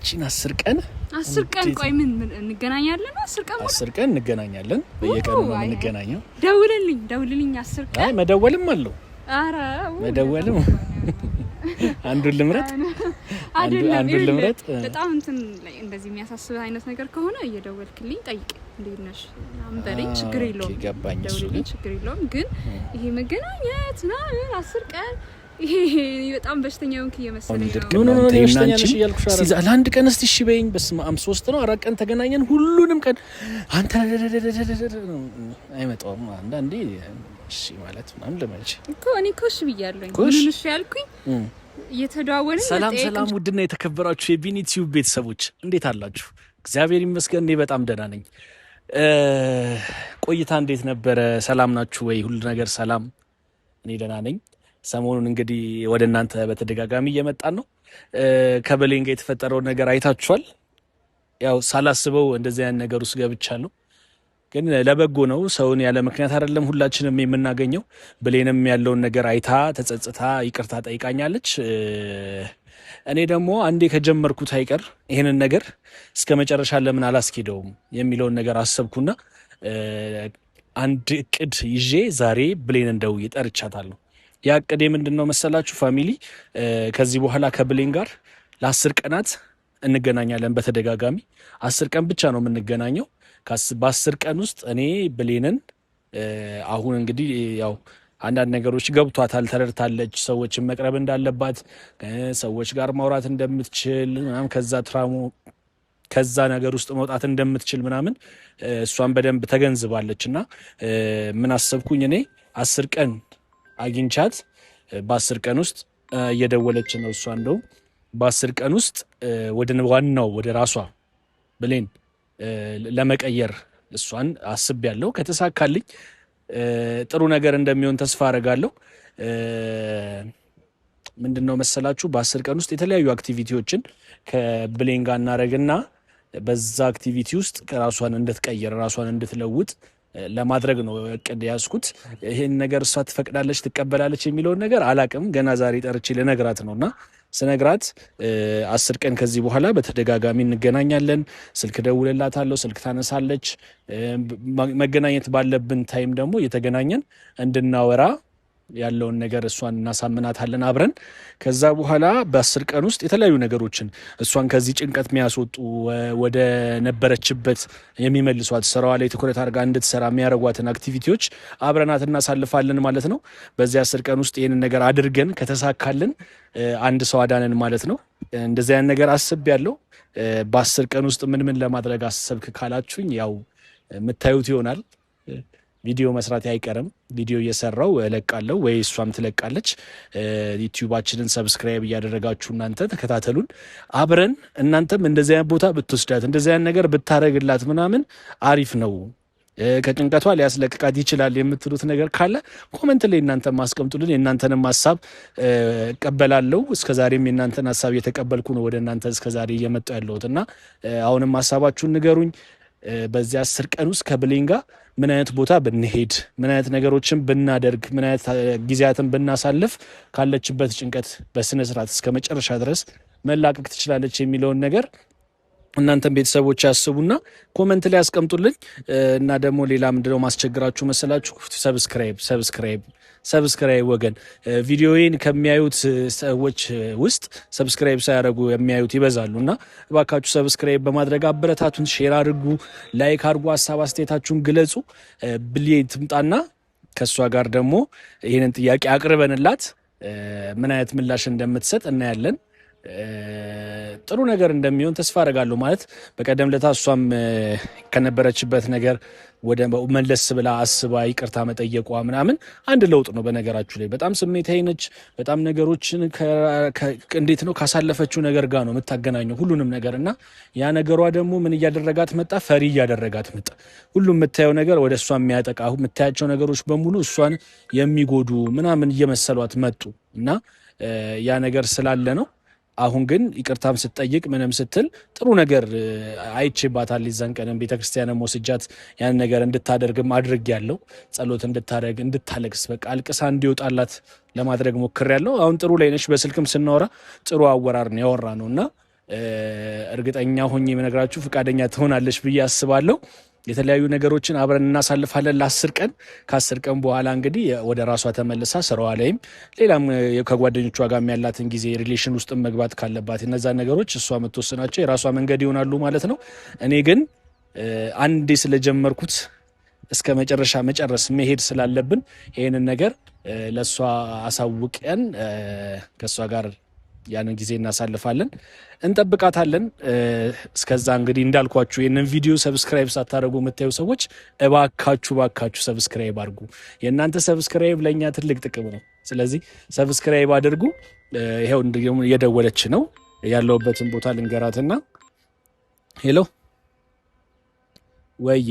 እቺን 10 ቀን ቆይ ምን እንገናኛለን? 10 ቀን እንገናኛለን። በየቀኑ ነው የምንገናኘው። ደውልልኝ 10 ቀን። አይ መደወልም አለው። አረ መደወልም አንዱን ልምረጥ። በጣም እንትን ላይ እንደዚህ የሚያሳስብ አይነት ነገር ከሆነ እየደወልክልኝ ጠይቅ እንዴት ነሽ አምበለኝ። ችግር የለውም ደውልልኝ፣ ችግር የለውም። ግን ይሄ መገናኘት ና 10 ቀን ይሄ በጣም በሽተኛ ሆንክ እየመሰለኝ ነው። ኖ በሽተኛ ነሽ እያልኩሽ አይደል? ሲዛ ለአንድ ቀን እስቲ እሺ በይኝ። በስመ አብ 3 ነው 4 ቀን ተገናኘን። ሁሉንም ቀን አንተ አይመጣውም አንዳንዴ እሺ ማለት ምናምን ለማንቺ እኮ እኔ እኮ እሺ ብያለሁኝ። ምን እሺ ያልኩኝ እየተደዋወልን። ሰላም ውድና የተከበራችሁ የቢኒ ቲዩብ ቤተሰቦች እንዴት አላችሁ? እግዚአብሔር ይመስገን እኔ በጣም ደህና ነኝ። ቆይታ እንዴት ነበረ? ሰላም ናችሁ ወይ? ሁሉ ነገር ሰላም? እኔ ደህና ነኝ። ሰሞኑን እንግዲህ ወደ እናንተ በተደጋጋሚ እየመጣን ነው። ከበሌን ጋር የተፈጠረውን ነገር አይታችኋል። ያው ሳላስበው እንደዚህ አይነት ነገር ውስጥ ገብቻለሁ፣ ግን ለበጎ ነው። ሰውን ያለ ምክንያት አይደለም ሁላችንም የምናገኘው። ብሌንም ያለውን ነገር አይታ ተጸጽታ ይቅርታ ጠይቃኛለች። እኔ ደግሞ አንዴ ከጀመርኩት አይቀር ይሄንን ነገር እስከ መጨረሻ ለምን አላስኬደውም የሚለውን ነገር አሰብኩና አንድ እቅድ ይዤ ዛሬ ብሌን ደውዬ ጠርቻታለሁ። ያ እቅዴ ምንድነው መሰላችሁ ፋሚሊ? ከዚህ በኋላ ከብሌን ጋር ለ10 ቀናት እንገናኛለን። በተደጋጋሚ 10 ቀን ብቻ ነው የምንገናኘው። በ10 ቀን ውስጥ እኔ ብሌንን አሁን እንግዲህ ያው አንዳንድ ነገሮች ገብቷታል፣ ተረድታለች። ሰዎችን መቅረብ እንዳለባት፣ ሰዎች ጋር ማውራት እንደምትችል ምናምን፣ ከዛ ነገር ውስጥ መውጣት እንደምትችል ምናምን እሷን በደንብ ተገንዝባለች። እና ምን አሰብኩኝ እኔ 10 ቀን አግኝቻት በ10 ቀን ውስጥ እየደወለች ነው እሷ። እንደው በ10 ቀን ውስጥ ወደ ራሷ ብሌን ለመቀየር እሷን አስቤያለሁ። ከተሳካልኝ ጥሩ ነገር እንደሚሆን ተስፋ አደርጋለሁ። ምንድነው መሰላችሁ በ10 ቀን ውስጥ የተለያዩ አክቲቪቲዎችን ከብሌን ጋር እናደርግና በዛ አክቲቪቲ ውስጥ ራሷን እንድትቀየር ራሷን እንድትለውጥ ለማድረግ ነው እቅድ ያዝኩት። ይሄን ነገር እሷ ትፈቅዳለች ትቀበላለች የሚለውን ነገር አላቅም። ገና ዛሬ ጠርቼ ልነግራት ነውና ስነግራት 10 ቀን ከዚህ በኋላ በተደጋጋሚ እንገናኛለን። ስልክ ደውልላታለሁ፣ ስልክ ታነሳለች። መገናኘት ባለብን ታይም ደግሞ እየተገናኘን እንድናወራ ያለውን ነገር እሷን እናሳምናታለን አብረን። ከዛ በኋላ በ10 ቀን ውስጥ የተለያዩ ነገሮችን እሷን ከዚህ ጭንቀት የሚያስወጡ ወደ ነበረችበት የሚመልሷት ስራዋ ላይ ትኩረት አድርጋ እንድትሰራ የሚያደርጓትን አክቲቪቲዎች አብረናት እናሳልፋለን ማለት ነው። በዚህ 10 ቀን ውስጥ ይህንን ነገር አድርገን ከተሳካልን አንድ ሰው አዳነን ማለት ነው። እንደዚህ አይነት ነገር አስቤያለሁ። በ10 ቀን ውስጥ ምን ለማድረግ አሰብክ ካላችሁኝ ያው የምታዩት ይሆናል። ቪዲዮ መስራት አይቀርም። ቪዲዮ እየሰራው እለቃለሁ ወይ እሷም ትለቃለች። ዩቲዩባችንን ሰብስክራይብ እያደረጋችሁ እናንተ ተከታተሉን አብረን። እናንተም እንደዚህ አይነት ቦታ ብትወስዳት እንደዚህ አይነት ነገር ብታረግላት ምናምን አሪፍ ነው፣ ከጭንቀቷ ሊያስለቅቃት ይችላል የምትሉት ነገር ካለ ኮሜንት ላይ እናንተ ማስቀምጡልን። የእናንተንም ሀሳብ እቀበላለሁ። እስከዛሬም የእናንተን ሀሳብ እየተቀበልኩ ነው ወደ እናንተ እስከዛሬ እየመጣሁ ያለሁት እና አሁንም ሀሳባችሁን ንገሩኝ። በዚህ 10 ቀን ውስጥ ከብሌን ጋር ምን አይነት ቦታ ብንሄድ፣ ምን አይነት ነገሮችን ብናደርግ፣ ምን አይነት ጊዜያትን ብናሳልፍ ካለችበት ጭንቀት በስነ ስርዓት እስከ መጨረሻ ድረስ መላቀቅ ትችላለች የሚለውን ነገር እናንተም ቤተሰቦች ያስቡና ኮሜንት ላይ ያስቀምጡልኝ። እና ደግሞ ሌላ ምንድነው ማስቸግራችሁ መሰላችሁ? ሰብስክራይብ ወገን፣ ቪዲዮዬን ከሚያዩት ሰዎች ውስጥ ሰብስክራይብ ሳያደርጉ የሚያዩት ይበዛሉ እና እባካችሁ ሰብስክራይብ በማድረግ አበረታቱን። ሼር አድርጉ፣ ላይክ አድርጉ፣ ሀሳብ አስተያየታችሁን ግለጹ። ብሌን ትምጣና ከእሷ ጋር ደግሞ ይህንን ጥያቄ አቅርበንላት ምን አይነት ምላሽ እንደምትሰጥ እናያለን። ጥሩ ነገር እንደሚሆን ተስፋ አደርጋለሁ። ማለት በቀደም ለታ እሷም ከነበረችበት ነገር ወደ መለስ ብላ አስባ ይቅርታ መጠየቋ ምናምን አንድ ለውጥ ነው። በነገራችሁ ላይ በጣም ስሜታዊ ነች። በጣም ነገሮችን እንዴት ነው ካሳለፈችው ነገር ጋር ነው የምታገናኘው ሁሉንም ነገር እና ያ ነገሯ ደግሞ ምን እያደረጋት መጣ? ፈሪ እያደረጋት መጣ። ሁሉም የምታየው ነገር ወደ እሷ የሚያጠቃ የምታያቸው ነገሮች በሙሉ እሷን የሚጎዱ ምናምን እየመሰሏት መጡ እና ያ ነገር ስላለ ነው። አሁን ግን ይቅርታም ስትጠይቅ ምንም ስትል ጥሩ ነገር አይቼባታል። ይዛን ቀንም ቤተክርስቲያንም ወስጃት ያን ነገር እንድታደርግም አድርጌያለሁ። ጸሎት እንድታደርግ እንድታለቅስ በቃ አልቅሳ እንዲወጣላት ለማድረግ ሞክሬያለሁ። አሁን ጥሩ ላይ ነች። በስልክም ስናወራ ጥሩ አወራር ነው ያወራ ነውና እርግጠኛ ሆኜ የምነግራችሁ ፍቃደኛ ትሆናለች ብዬ አስባለሁ። የተለያዩ ነገሮችን አብረን እናሳልፋለን ለ10 ቀን። ከ10 ቀን በኋላ እንግዲህ ወደ ራሷ ተመልሳ ስራዋ ላይም ሌላም ከጓደኞቿ ጋር ያላትን ጊዜ ሪሌሽን ውስጥ መግባት ካለባት እነዛ ነገሮች እሷ የምትወስናቸው የራሷ መንገድ ይሆናሉ ማለት ነው። እኔ ግን አንዴ ስለጀመርኩት እስከ መጨረሻ መጨረስ መሄድ ስላለብን ይሄንን ነገር ለሷ አሳውቀን ከሷ ጋር ያንን ጊዜ እናሳልፋለን፣ እንጠብቃታለን። እስከዛ እንግዲህ እንዳልኳችሁ ይሄንን ቪዲዮ ሰብስክራይብ ሳታደርጉ የምታዩ ሰዎች እባካችሁ ሰብስክራይብ አድርጉ። የእናንተ ሰብስክራይብ ለእኛ ትልቅ ጥቅም ነው። ስለዚህ ሰብስክራይብ አድርጉ። ይሄው እየደወለች ነው። ያለውበትን ቦታ ልንገራትና ሄሎ ወይዬ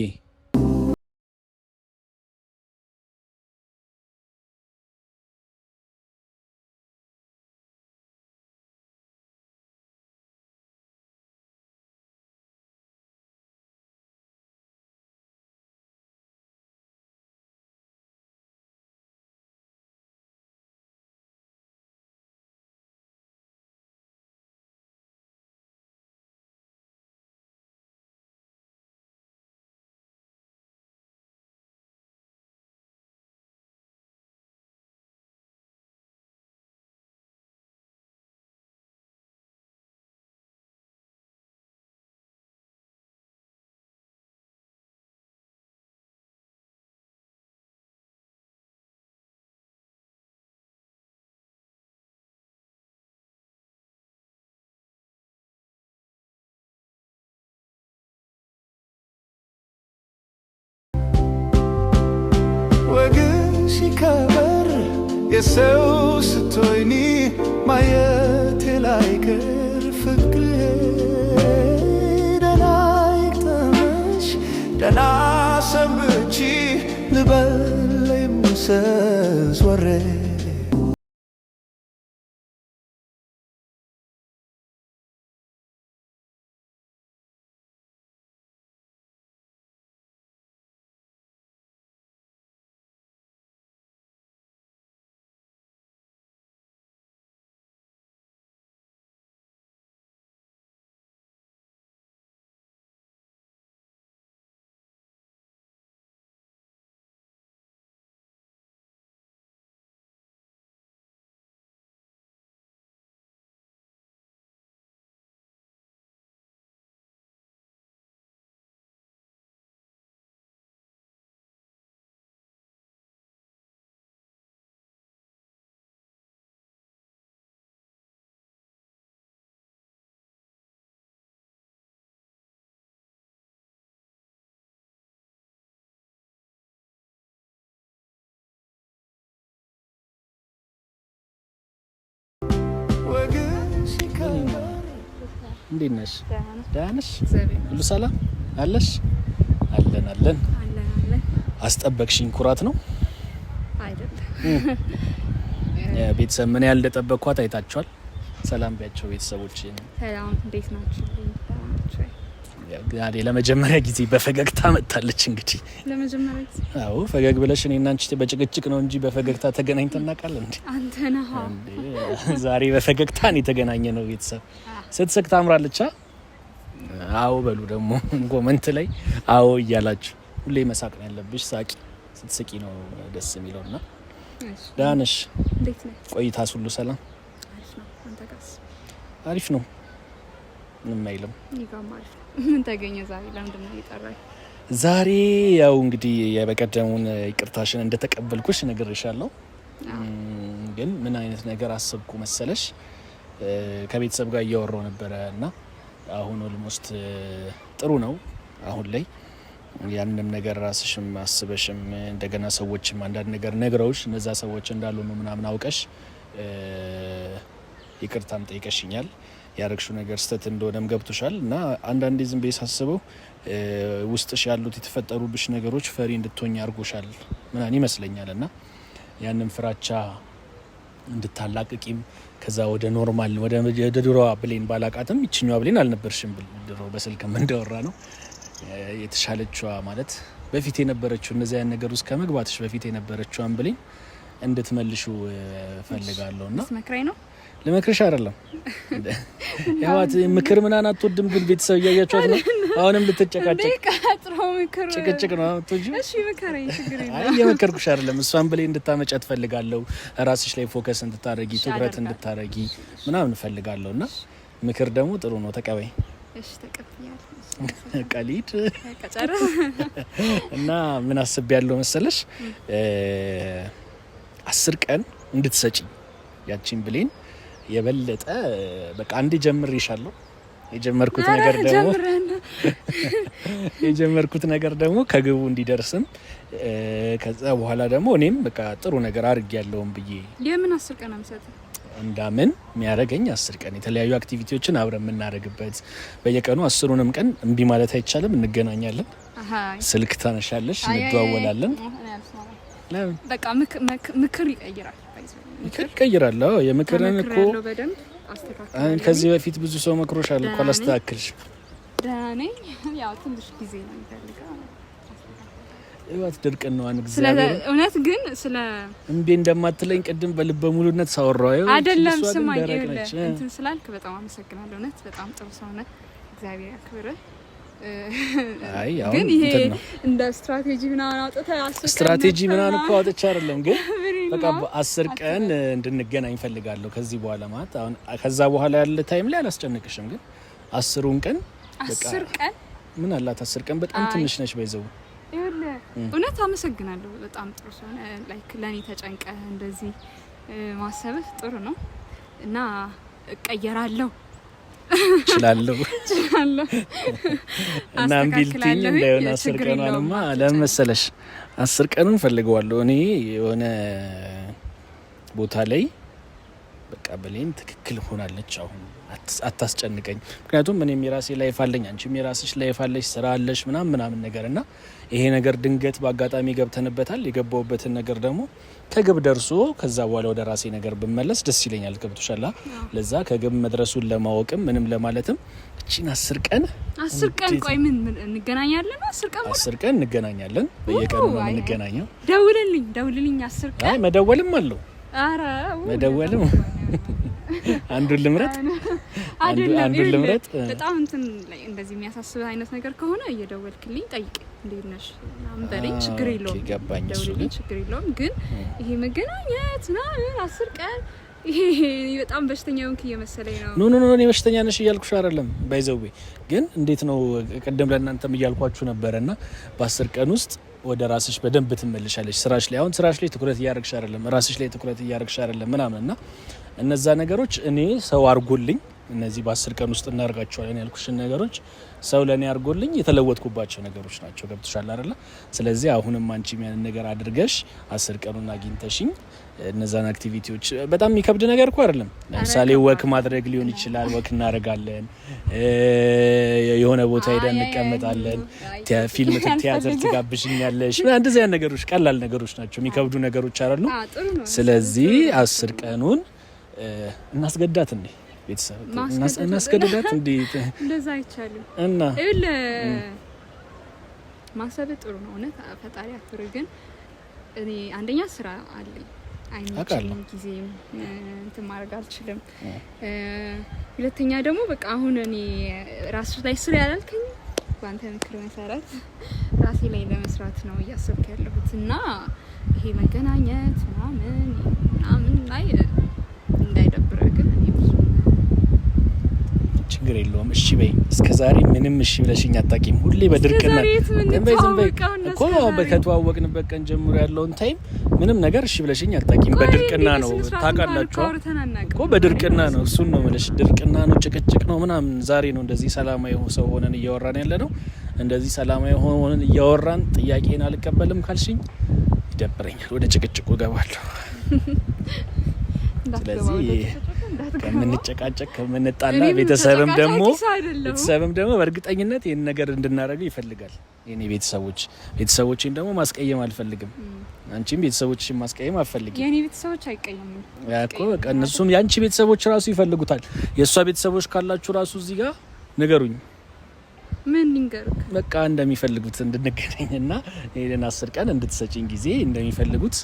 ሲከበር የሰው ስትሆኚ ማየቴ ላይቀር ፍቅሬ ደህና ይግጠምሽ ደህና ሰንብቺ ልበል የምሰስ ወሬ እንዴት ነሽ? ደህና ነሽ? ሁሉ ሰላም አለሽ? አለን። አስጠበቅሽኝ። ኩራት ነው አይደለም? ቤተሰብ ምን ያህል እንደጠበቅኳት አይታችኋል። ሰላም ቢያቸው ቤተሰቦች። ሰላም፣ እንዴት ናችሁ? ያኔ ለመጀመሪያ ጊዜ በፈገግታ መጣለች። እንግዲህ ለመጀመሪያ ጊዜ አዎ፣ ፈገግ ብለሽ እኔና አንቺ በጭቅጭቅ ነው እንጂ በፈገግታ ተገናኝተን እናውቃለን እንዴ? አንተ ነህ ዛሬ በፈገግታ ነው የተገናኘ ነው። ቤተሰብ ስትስቅ ታምራለች። አዎ በሉ ደግሞ ኮመንት ላይ አዎ እያላችሁ ሁሌ መሳቅ ነው ያለብሽ። ሳቂ፣ ስትስቂ ነው ደስ የሚለውና። ደህና ነሽ? እንዴት ነህ? ቆይታስ ሁሉ ሰላም? አሪፍ ነው። አንተ ጋርስ? አሪፍ ነው። ምንም አይልም። ይጋማል። ምን ተገኘ ዛሬ? ለምንድን ነው የጠራኝ? ዛሬ ያው እንግዲህ የበቀደሙን ይቅርታሽን እንደተቀበልኩሽ ነግሬሻለሁ። ግን ምን አይነት ነገር አሰብኩ መሰለሽ? ከቤተሰብ ጋር እያወራሁ ነበረ እና አሁን ኦልሞስት ጥሩ ነው አሁን ላይ። ያንንም ነገር ራስሽም አስበሽም እንደገና ሰዎችም አንዳንድ ነገር ነግረውሽ እነዛ ሰዎች እንዳሉ ነው ምናምን አውቀሽ ይቅርታም ጠይቀሽኛል። ያረግሽው ነገር ስተት እንደሆነም ገብቶሻል እና አንዳንዴ ዝም ብዬ ሳስበው ውስጥሽ ያሉት የተፈጠሩብሽ ነገሮች ፈሪ እንድትሆኝ አድርጎሻል ምናምን ይመስለኛል እና ያንን ፍራቻ እንድታላቅቂም ከዛ ወደ ኖርማል ወደ ድሮዋ ብሌን ባላቃትም ይችኛዋ ብሌን አልነበርሽም። ድሮ በስልክም እንዳወራ ነው የተሻለችዋ ማለት በፊት የነበረችው እነዚያ ያን ነገር ውስጥ ከመግባትሽ በፊት የነበረችዋን ብሌን እንድትመልሹ ፈልጋለሁ እና መክራይ ነው ለመክርሽ አይደለም ያዋት ምክር ምናምን አትወድም ግን ቤተሰብ እያያችኋት ነው አሁንም ልትጨቃጨቅ ጭቅጭቅ ነው አትወጂ እሺ መከረኝ ችግር የለም አይ የመከርኩሽ አይደለም እሷን ብለኝ እንድታመጫት ፈልጋለሁ ራስሽ ላይ ፎከስ እንድታረጊ ትኩረት እንድታረጊ ምናምን ፈልጋለሁና ምክር ደግሞ ጥሩ ነው ተቀበይ እሺ ተቀበያለሁ ቀሊድ ከጨረ እና ምን አስቤያለሁ መሰለሽ 10 ቀን እንድትሰጪ ያቺን ብሌን የበለጠ በቃ አንዴ ጀምሬሻለሁ የጀመርኩት ነገር ደግሞ ከግቡ እንዲደርስም ከዛ በኋላ ደግሞ እኔም በቃ ጥሩ ነገር አድርጌያለሁም ብዬ የምን 10 ቀን አምሰጥ እንዳምን የሚያደርገኝ 10 ቀን የተለያዩ አክቲቪቲዎችን አብረን የምናደርግበት በየቀኑ 10ንም ቀን እምቢ ማለት አይቻልም እንገናኛለን ስልክ ታነሻለሽ እንደዋወላለን በቃ ምክር ይቀይራል የምክርን እኮ ከዚህ በፊት ብዙ ሰው መክሮሻል እኮ አላስተካክልሽ ደህና ነኝ ያው ትንሽ ጊዜ ነው የሚፈልገው እዋት ድርቅን ነው አንግዚአብሔር እውነት ግን ስለ እምቢ እንደማትለኝ ቅድም በልበ ሙሉነት ሳወራው አይደለም ስማኝ እንትን ስላልክ በጣም አመሰግናለሁ እውነት በጣም ጥሩ ሰው ነህ እግዚአብሔር ያክብርህ አይ ያው ግን ይሄ እንደ ስትራቴጂ ምናምን አውጥተህ 10 ቀን ስትራቴጂ ምናምን እኮ አውጥቼ አይደለም ግን በቃ 10 ቀን እንድንገናኝ ፈልጋለሁ ከዚህ በኋላ ማለት አሁን ከዛ በኋላ ያለ ታይም ላይ አላስጨንቅሽም ግን 10ን ቀን በቃ 10 ቀን ምን አላት 10 ቀን በጣም ትንሽ ነሽ ባይዘው እውነት አመሰግናለሁ በጣም ጥሩ ሰው ነህ ላይክ ለኔ ተጨንቀህ እንደዚህ ማሰብህ ጥሩ ነው እና እቀየራለሁ እችላለሁ እና ቢልቲኝ እንደሆነ 10 ቀኗንማ ለመሰለሽ 10 ቀኑን ፈልገዋለሁ እኔ የሆነ ቦታ ላይ በቃ ብሌን ትክክል ሆናለች አሁን አታስጨንቀኝ ምክንያቱም እኔም የራሴ ላይፍ አለኝ አንቺም የራስሽ ላይፍ አለሽ ስራ አለሽ ምናምን ነገርና ይሄ ነገር ድንገት በአጋጣሚ ገብተንበታል የገባውበትን ነገር ደግሞ ከግብ ደርሶ ከዛ በኋላ ወደ ራሴ ነገር ብመለስ ደስ ይለኛል ገብቶሻል ለዛ ከግብ መድረሱን ለማወቅም ምንም ለማለትም እቺን 10 ቀን ቆይ ምን እንገናኛለን 10 ቀን እንገናኛለን በየቀኑ ነው እንገናኛው ደውልልኝ 10 ቀን አይ መደወልም አለው አረ መደወልም አንዱን ልምረጥ በጣም እንትን እንደዚህ የሚያሳስብ አይነት ነገር ከሆነ እየደወልክልኝ ጠይቅ እንዴት ነሽ ምናምን በለኝ ችግር የለውም ደውልልኝ ችግር የለውም ግን ይሄ መገናኘት ምናምን 10 ቀን ይሄ በጣም በሽተኛ ሆንክ እየመሰለኝ ነው ኖ እኔ በሽተኛ ነሽ እያልኩሽ አይደለም ባይዘውቤ ግን እንዴት ነው ቀደም ለእናንተም እያልኳችሁ ነበርና በ10 ቀን ውስጥ ወደ ራስሽ በደንብ ትመለሻለሽ ስራሽ ላይ አሁን ስራሽ ላይ ትኩረት እያደረግሽ አይደለም ራስሽ ላይ ትኩረት እያደረግሽ አይደለም ምናምንና እነዛ ነገሮች እኔ ሰው አርጎልኝ እነዚህ በ10 ቀን ውስጥ እናርጋቸዋለን ያልኩሽን ነገሮች ሰው ለኔ አርጎልኝ የተለወጥኩባቸው ነገሮች ናቸው ገብቶሻል አይደል ስለዚህ አሁንም አንቺ ያን ነገር አድርገሽ 10 ቀኑን አግኝተሽኝ እነዛን አክቲቪቲዎች በጣም የሚከብድ ነገር እኮ አይደለም ለምሳሌ ወክ ማድረግ ሊሆን ይችላል ወክ እናረጋለን የሆነ ቦታ ሄደን እንቀመጣለን ፊልም ቲያትር ትጋብሽኛለሽ እንደዚህ ያን ነገሮች ቀላል ነገሮች ናቸው የሚከብዱ ነገሮች አይደሉ ስለዚህ 10 ቀኑን እናስገዳት እንዴ ቤተሰብ እናስገዳት እንዴ እንደዛ አይቻልም እና ማሰብ ጥሩ ነው እውነት ፈጣሪ አክብር ግን እኔ አንደኛ ስራ አለኝ አይመችም ጊዜ እንትን ማድረግ አልችልም ሁለተኛ ደግሞ በቃ አሁን እኔ ራስሽ ላይ ስራ ያላልከኝ ባንተ ምክር መሰረት ራሴ ላይ ለመስራት ነው እያሰብኩ ያለሁት እና ይሄ መገናኘት ምናምን ላይ እንዳይደብረ ግን እኔ ብዙ ችግር የለውም እሺ በይ እስከዛሬ ምንም እሺ ብለሽኝ አታውቂም ሁሌ በድርቅና እኮ በከተዋወቅንበት ቀን ጀምሮ ያለውን ታይም ምንም ነገር እሺ ብለሽኝ አታውቂም በድርቅና ነው ታውቃላችሁ እኮ በድርቅና ነው እሱን ነው ማለት ድርቅና ነው ጭቅጭቅ ነው ምናምን ዛሬ ነው እንደዚህ ሰላማዊ ሰው ሆነን እያወራን ያለ ነው እንደዚህ ሰላማዊ ሆነን እያወራን ጥያቄን አልቀበልም ካልሽኝ ይደብረኛል ወደ ጭቅጭቁ ገባለሁ ስለዚህ ከምንጨቃጨቅ ከምንጣላ ቤተሰብም ደግሞ በእርግጠኝነት ይሄን ነገር እንድናደርገው ይፈልጋል የኔ ቤተሰቦችን ደግሞ ማስቀየም አልፈልግም አንቺም ቤተሰቦችሽን ማስቀየም አልፈልግም የኔ ቤተሰቦች አይቀየሙም ያኮ በቃ እነሱም ያንቺ ቤተሰቦች ራሱ ይፈልጉታል የሷ ቤተሰቦች ካላችሁ ራሱ እዚህ ጋር ንገሩኝ ምን ንገሩክ በቃ እንደሚፈልጉት እንድንገናኝና ይሄን 10 ቀን እንድትሰጪኝ ጊዜ እንደሚፈልጉት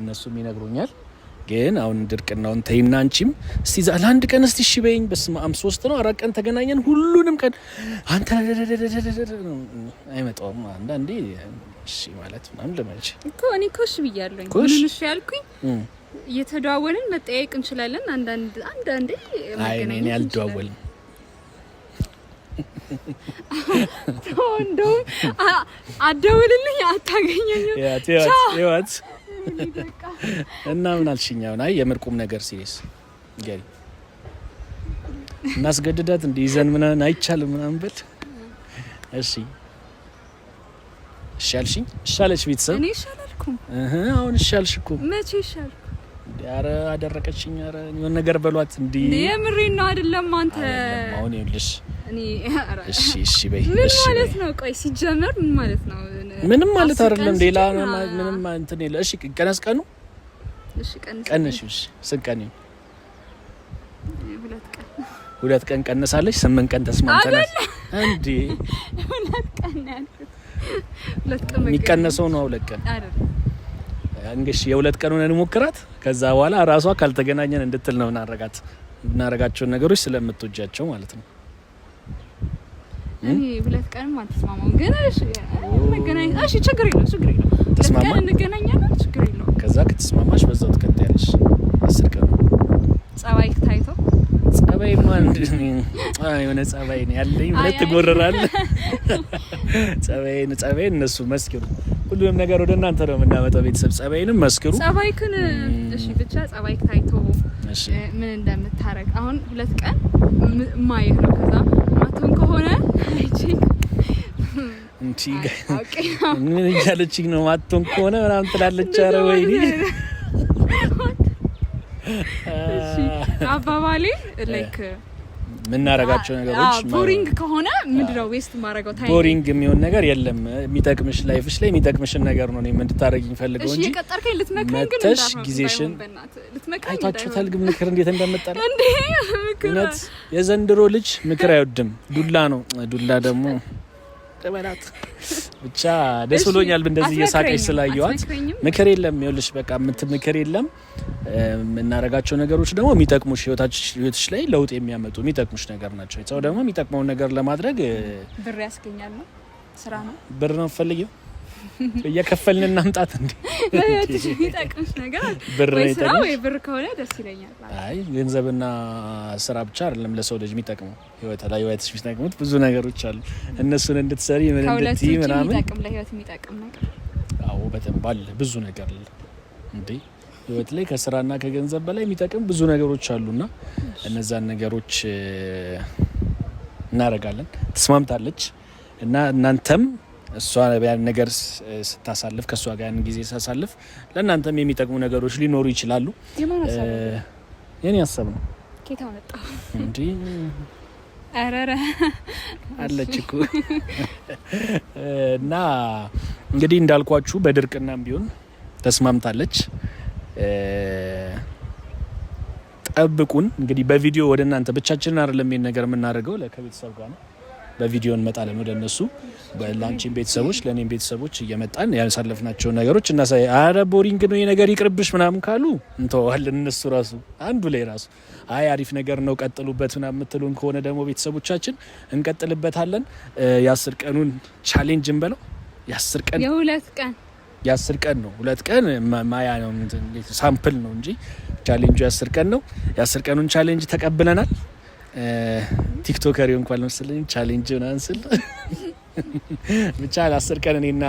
እነሱም ይነግሩኛል ግን አሁን ድርቅናውን ተይና አንቺም እስቲ ለአንድ ቀን እስቲ እሺ በይኝ። በስመ አብ 3 ነው 4 ቀን ተገናኘን። ሁሉንም ቀን አንተ አይመጣውም አንዳንዴ እሺ ማለት ምናምን ለማለት እኮ እኔ እኮ እሺ ብያለሁኝ። ምን እሺ ያልኩኝ እየተደዋወልን መጠያየቅ እንችላለን። አንዳንዴ መገናኘት እኔ አልደዋወልም። እንደው አደውልልኝ አታገኘኝም። ያት እና ምን አልሽኝ? አሁን አይ የምርቁም ነገር ሲሪየስ ገሪ እናስገድዳት እንደ ይዘን ምናምን አይቻልም ምናምን በል እሺ እሺ አልሽኝ። እሺ አለች ቤተሰብ። እኔ እሺ አላልኩም። አሁን እሺ አልሽ እኮ። መቼ እሺ አልኩ? ኧረ አደረቀችኝ። ኧረ የሆነ ነገር በሏት እንዴ። የምሬን ነው አይደለም አንተ። አሁን ይኸውልሽ እኔ እሺ በይ። ምን ማለት ነው? ቆይ ሲጀመር ምን ማለት ነው? ምንም ማለት አይደለም። ሌላ ምንም እንትን የለ። እሺ ቀነስ ቀኑ እሺ ቀንሽ። እሺ ስንት ቀን ነው? 2 ቀን 2 ቀን ቀንሳለች። 8 ቀን ተስማምተናል እንዴ? 2 ቀን ያልኩት 2 ቀን የሚቀነሰው ነው 2 ቀን አይደለም። እንግዲህ የ2 ቀኑን እንሞክራት። ከዛ በኋላ ራሷ ካልተገናኘን እንድትል ነው እናረጋቸውን ነገሮች ስለምትወጃቸው ማለት ነው። እኔ 2 ቀንም አልተስማማም። ግን እሺ መገናኘት እሺ ችግር የለውም 2 ቀን እንገናኛለን ችግር የለውም። ከዛ ከተስማማሽ በዛው ትቀጥያለሽ 10 ቀን ጸባይ ታይቶ ጸባይ ማን የሆነ ጸባይ ነው ያለኝ ብለህ ትጎረራለህ። ጸባይ እነሱ መስክሩ። ሁሉንም ነገር ወደ እናንተ ነው የምናመጣው። ቤተሰብ ጸባይንም መስክሩ። ጸባይክን እሺ ብቻ ጸባይክ ታይቶ ምን እንደምታረግ አሁን 2 ቀን ማየት ነው። ከዛ ማተውን ከሆነ እንቺ ምን እያለችኝ ነው? ማተውን ከሆነ ምናምን ትላለች። ኧረ ወይኔ እሺ አባባሌ ላይክ ምናረጋቸው ነገሮች ቦሪንግ ከሆነ ምንድነው ዌስት ማረጋው ታይም። ቦሪንግ የሚሆን ነገር የለም። የሚጠቅምሽ ላይፍሽ ላይ የሚጠቅምሽን ነገር ነው እኔ እንድታረጊኝ ፈልገው እንጂ። እሺ የቀጠርከኝ ልትመክረኝ ግን መተሽ ጊዜሽን አይታችሁታል። ግን ምክር እንዴት እንደመጣለ እንዴ! ምክንያት የዘንድሮ ልጅ ምክር አይወድም፣ ዱላ ነው። ዱላ ደግሞ ተበላት ብቻ ደስ ብሎኛል እንደዚህ እየሳቀሽ ስላየዋት። ምክር የለም ይኸውልሽ፣ በቃ ምክር የለም። የምናረጋቸው ነገሮች ደግሞ የሚጠቅሙሽ ህይወትሽ ላይ ለውጥ የሚያመጡ የሚጠቅሙሽ ነገር ናቸው። ሰው ደግሞ የሚጠቅመውን ነገር ለማድረግ ብር ያስገኛል ነው፣ ስራ ነው። ብር ነው ፈልጊው እየከፈልን እናምጣት እንዴ? ለህይወትሽ የሚጠቅምሽ ነገር ብር ነው። ስራ ወይ ብር ከሆነ ደስ ይለኛል። አይ ገንዘብና ስራ ብቻ አይደለም ለሰው ልጅ የሚጠቅመው። ህይወትሽ የሚጠቅሙት ብዙ ነገሮች አሉ። እነሱን እንድትሰሪ ምን እንድትይ ምናምን የሚጠቅም ለህይወት የሚጠቅም ነገር አዎ፣ በጣም ባለ ብዙ ነገር አለ እንዴ ህይወት ላይ ከስራና ከገንዘብ በላይ የሚጠቅም ብዙ ነገሮች አሉና እነዛን ነገሮች እናረጋለን። ተስማምታለች እና እናንተም እሷ ያን ነገር ስታሳልፍ ከሷ ጋር ያን ጊዜ ሳሳልፍ ለእናንተም የሚጠቅሙ ነገሮች ሊኖሩ ይችላሉ። የኔ ሀሳብ ነው። ኬታ መጣ እንዴ? አረረ አለች እኮ እና እንግዲህ እንዳልኳችሁ በድርቅናም ቢሆን ተስማምታለች። ጠብቁን እንግዲህ በቪዲዮ ወደ እናንተ ብቻችንን አይደለም ይሄን ነገር የምናደርገው ከቤተሰብ ጋር ነው። በቪዲዮ እንመጣለን ወደ እነሱ ለአንቺም ቤተሰቦች ለኔም ቤተሰቦች እየመጣን ያሳለፍናቸው ነገሮች እናሳይ። አረ ቦሪንግ ነው ይሄ ነገር ይቅርብሽ ምናምን ካሉ እንተዋለን። እነሱ ራሱ አንዱ ላይ ራሱ አይ አሪፍ ነገር ነው ቀጥሉበት ምናምን የምትሉን ከሆነ ደግሞ ቤተሰቦቻችን እንቀጥልበታለን። የ10 ቀኑን ቻሌንጅ እንበለው። የ10 ቀን የ10 ቀን ነው 2 ቀን ማያ ነው ሳምፕል ነው እንጂ ቻሌንጁ የ10 ቀን ነው። የ10 ቀኑን ቻሌንጅ ተቀብለናል። ቲክቶከር እንኳን መስለኝ ቻሌንጅ እናንስል ብቻ ለ10 ቀን እኔና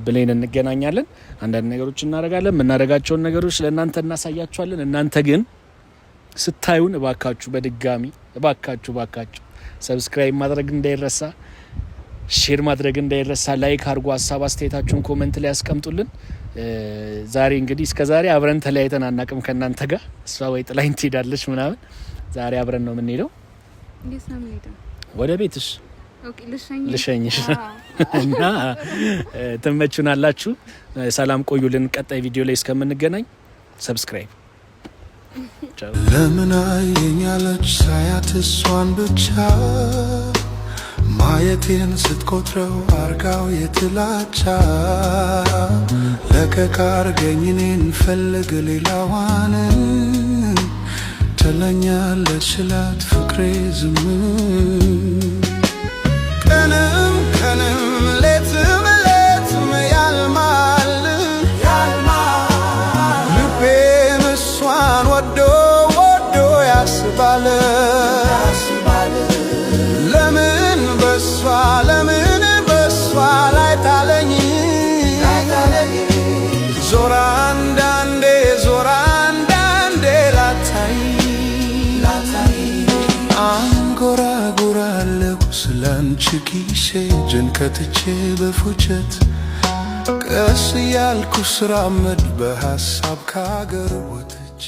ብሌን እንገናኛለን። አንዳንድ ነገሮች እናረጋለን። የምናረጋቸውን ነገሮች ለእናንተ እናሳያችኋለን። እናንተ ግን ስታዩን እባካችሁ በድጋሚ እባካችሁ ሰብስክራይብ ማድረግ እንዳይረሳ፣ ሼር ማድረግ እንዳይረሳ፣ ላይክ አድርጉ። ሀሳብ አስተያየታችሁን ኮሜንት ላይ ያስቀምጡልን። ዛሬ እንግዲህ እስከዛሬ አብረን ተለያይተን አናውቅም ከእናንተ ጋር። እሷ ወይ ጥላኝ ትሄዳለች ምናምን። ዛሬ አብረን ነው የምንሄደው። እንዴት ነው የምንሄደው? ወደ ቤትሽ። ኦኬ ልሸኝሽ እና ትመቹናላችሁ። ሰላም ቆዩልን። ቀጣይ ቪዲዮ ላይ እስከምንገናኝ ሰብስክራይብ። ለምን አየኛለች ሳያት እሷን ብቻ ማየት ሕይወቴን ስትቆጥረው አርጋው የጥላቻ ለቀቅ አርገኝ እኔን ፈልግ ሌላዋን ትለኛለች ስላት ፍቅሬ ዝም ቀንም ቀንም ሌትም ሌትም ያልማል ልቤ እሷን ወዶ ወዶ ያስባል ለምን በሷ ላይ ታለኝ ዞራ አንዳንዴ ላታይ አንጎራጉራለሁ ስላንቺ ኪሴ ጭንቀትቼ በፉጨት ቀስ እያልኩ ስራመድ በሐሳብ ከአገር ወጥቼ